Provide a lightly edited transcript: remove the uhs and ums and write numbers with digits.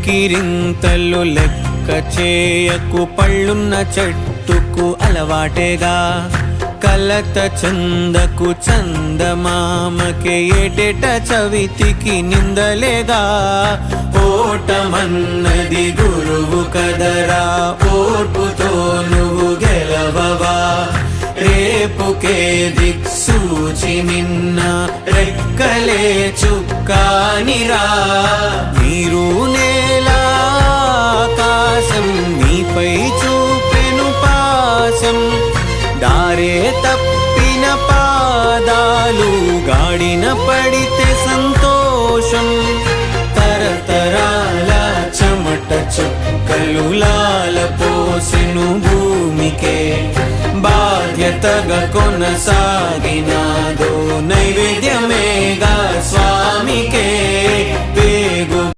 కేకిరింతలు లెక్క చేయకు, పళ్ళున్న చెట్టుకు అలవాటేగా. కలత చందకు చందమామకే ఏటేట చవితికి నిందలేగా. ఓటమన్నది గురువు కదరా, ఓర్పుతో నువ్వు గెలవవా. రేపుకే దిక్సూచి నిన్న రెక్కలే చుక్కానిరా. నీరు నేల ఆకాశం నీపై చూపెను పాశం. దారే తప్పిన పాదాలు గాడిన పడితే సంతోషం. తరతరాల చెమట చుక్కలు లాల పోసెను భూమికే. బాధ్యతగా కొనసాగినాదో నైవేద్యమేగా స్వామికే.